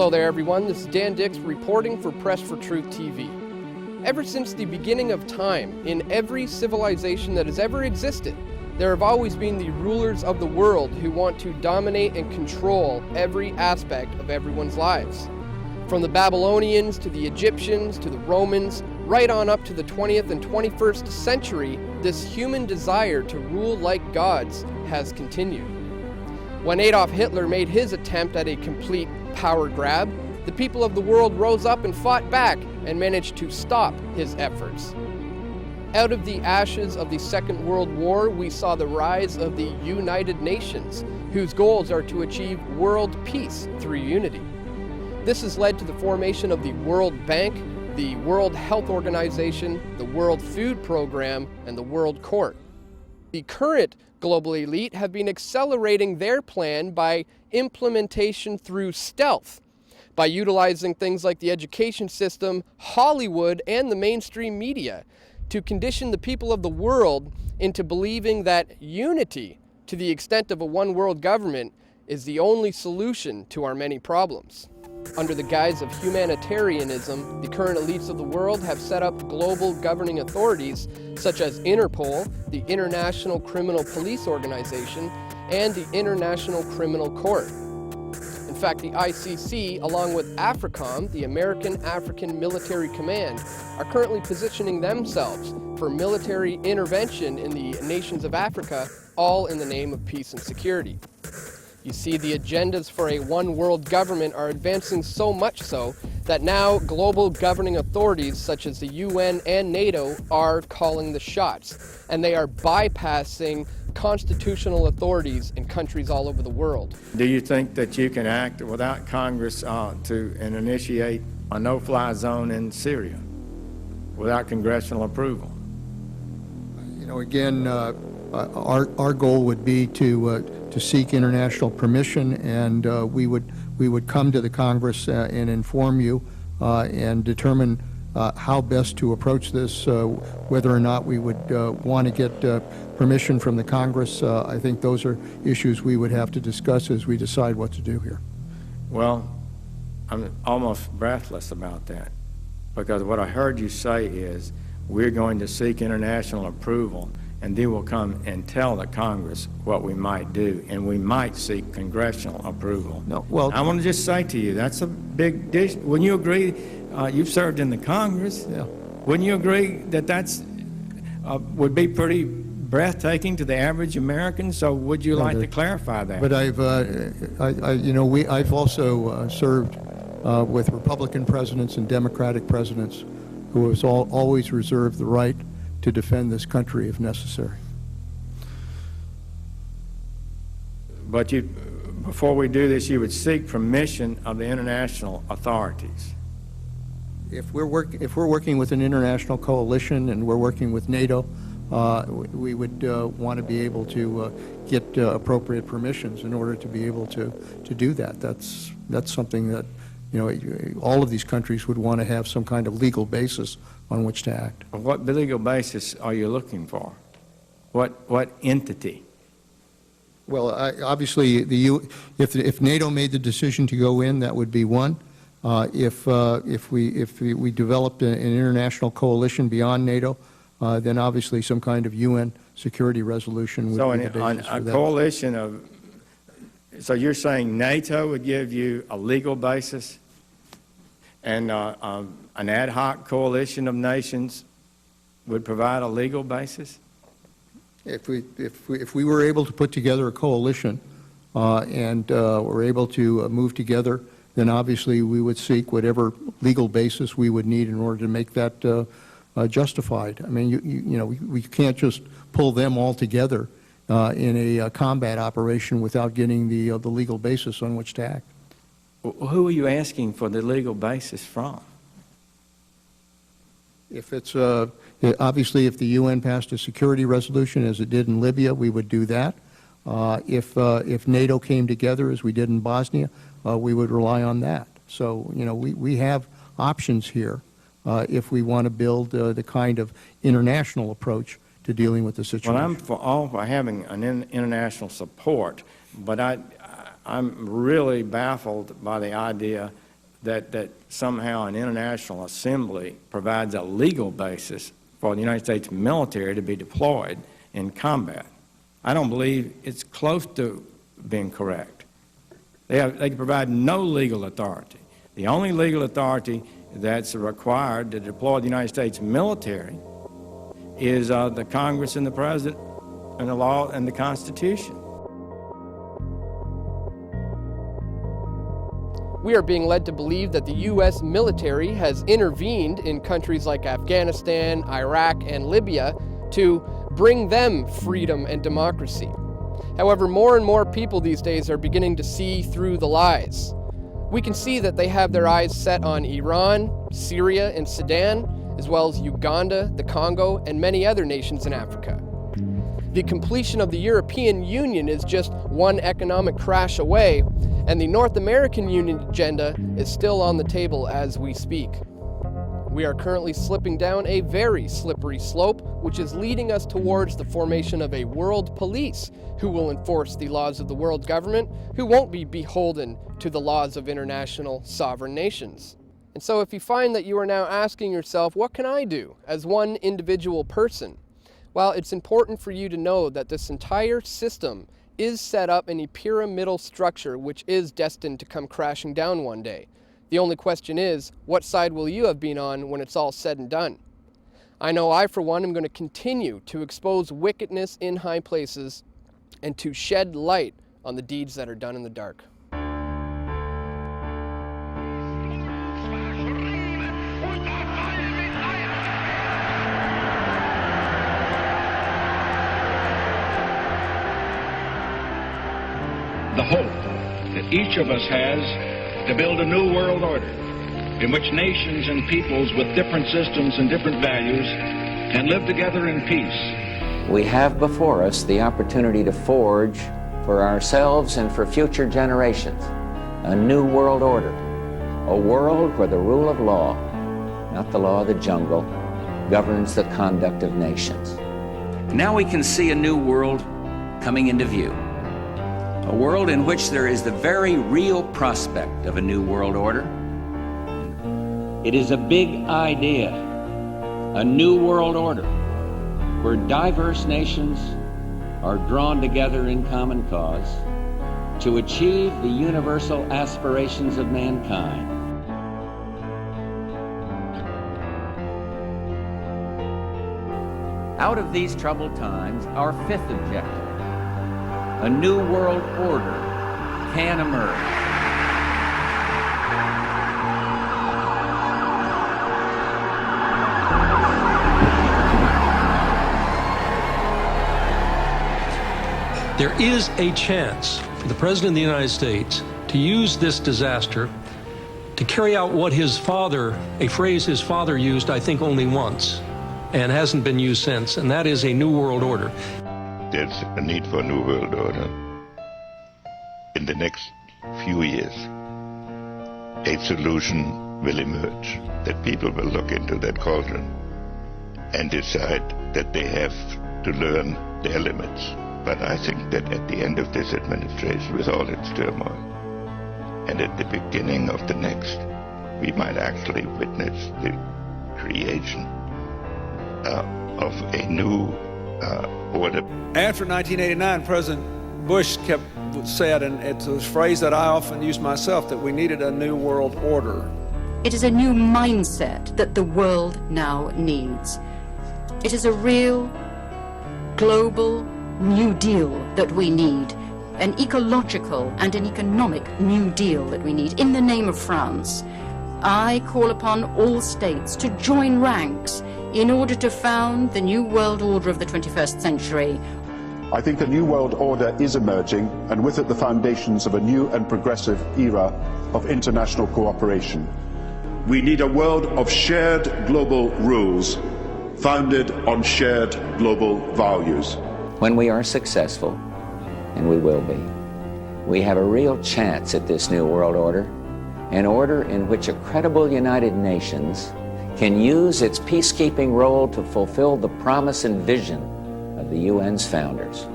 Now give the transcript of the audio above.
Hello there everyone, this is Dan Dix reporting for Press for Truth TV. Ever since the beginning of time, in every civilization that has ever existed, there have always been the rulers of the world who want to dominate and control every aspect of everyone's lives. From the Babylonians to the Egyptians to the Romans, right on up to the 20th and 21st century, this human desire to rule like gods has continued. When Adolf Hitler made his attempt at a complete power grab, the people of the world rose up and fought back and managed to stop his efforts. Out of the ashes of the Second World War, we saw the rise of the United Nations, whose goals are to achieve world peace through unity. This has led to the formation of the World Bank, the World Health Organization, the World Food Program, and the World Court. The current global elite have been accelerating their plan by implementation through stealth, by utilizing things like the education system, Hollywood, and the mainstream media to condition the people of the world into believing that unity, to the extent of a one world government, is the only solution to our many problems. Under the guise of humanitarianism, the current elites of the world have set up global governing authorities such as Interpol, the International Criminal Police Organization, and the International Criminal Court. In fact, the ICC, along with AFRICOM, the American African Military Command, are currently positioning themselves for military intervention in the nations of Africa, all in the name of peace and security. You see, the agendas for a one-world government are advancing so much so that now global governing authorities such as the UN and NATO are calling the shots, and they are bypassing constitutional authorities in countries all over the world. Do you think that you can act without Congress to initiate a no-fly zone in Syria without congressional approval? You know, again, our goal would be to seek international permission, and we would come to the Congress and inform you and determine how best to approach this, whether or not we would want to get permission from the Congress. I think those are issues we would have to discuss as we decide what to do here. Well, I'm almost breathless about that, because what I heard you say is we're going to seek international approval, and then we'll come and tell the Congress what we might do, and we might seek congressional approval. No, well, I want to just say to you, that's a big dish. Wouldn't you agree? You've served in the Congress. Yeah. Wouldn't you agree that that's would be pretty breathtaking to the average American? So would you like to clarify that? But I've also served with Republican presidents and Democratic presidents who have always reserved the right to defend this country if necessary. But before we do this, you would seek permission of the international authorities. If we're working with an international coalition and we're working with NATO, we would want to be able to get appropriate permissions in order to be able to do that. That's something that, you know, all of these countries would want to have some kind of legal basis on which to act. What legal basis are you looking for? What entity? Well, obviously, if NATO made the decision to go in, that would be one. If we developed an international coalition beyond NATO, then obviously some kind of UN security resolution would be the basis for that. Coalition of. So you're saying NATO would give you a legal basis, and an ad hoc coalition of nations would provide a legal basis? If we were able to put together a coalition and were able to move together, then obviously we would seek whatever legal basis we would need in order to make that justified. I mean, you know, we can't just pull them all together in a combat operation without getting the legal basis on which to act. Who are you asking for the legal basis from? If it's obviously, if the UN passed a security resolution as it did in Libya, we would do that. If NATO came together as we did in Bosnia, we would rely on that. So, you know, we have options here if we want to build the kind of international approach to dealing with the situation. Well, I'm for having an international support, but I'm really baffled by the idea that somehow an international assembly provides a legal basis for the United States military to be deployed in combat. I don't believe it's close to being correct. They can provide no legal authority. The only legal authority that's required to deploy the United States military is the Congress and the President and the law and the Constitution. We are being led to believe that the U.S. military has intervened in countries like Afghanistan, Iraq, and Libya to bring them freedom and democracy. However, more and more people these days are beginning to see through the lies. We can see that they have their eyes set on Iran, Syria, and Sudan, as well as Uganda, the Congo, and many other nations in Africa. The completion of the European Union is just one economic crash away, and the North American Union agenda is still on the table as we speak. We are currently slipping down a very slippery slope, which is leading us towards the formation of a world police who will enforce the laws of the world government, who won't be beholden to the laws of international sovereign nations. And so if you find that you are now asking yourself, what can I do as one individual person? Well, it's important for you to know that this entire system is set up in a pyramidal structure which is destined to come crashing down one day. The only question is, what side will you have been on when it's all said and done? I know I, for one, am going to continue to expose wickedness in high places and to shed light on the deeds that are done in the dark. The hope that each of us has to build a new world order in which nations and peoples with different systems and different values can live together in peace. We have before us the opportunity to forge for ourselves and for future generations a new world order, a world where the rule of law, not the law of the jungle, governs the conduct of nations. Now we can see a new world coming into view. A world in which there is the very real prospect of a new world order. It is a big idea, a new world order, where diverse nations are drawn together in common cause to achieve the universal aspirations of mankind. Out of these troubled times, our fifth objective, a new world order, can emerge. There is a chance for the President of the United States to use this disaster to carry out what his father, a phrase his father used, I think, only once, and hasn't been used since, and that is a new world order. There's a need for a new world order. In the next few years, a solution will emerge, that people will look into that cauldron and decide that they have to learn their limits. But I think that at the end of this administration, with all its turmoil, and at the beginning of the next, we might actually witness the creation of a new order. After 1989, President Bush said, and it's a phrase that I often use myself, that we needed a new world order. It is a new mindset that the world now needs. It is a real, global New Deal that we need, an ecological and an economic New Deal that we need. In the name of France, I call upon all states to join ranks in order to found the new world order of the 21st century. I think a new world order is emerging, and with it the foundations of a new and progressive era of international cooperation. We need a world of shared global rules, founded on shared global values. When we are successful, and we will be, we have a real chance at this new world order, an order in which a credible United Nations can use its peacekeeping role to fulfill the promise and vision of the UN's founders.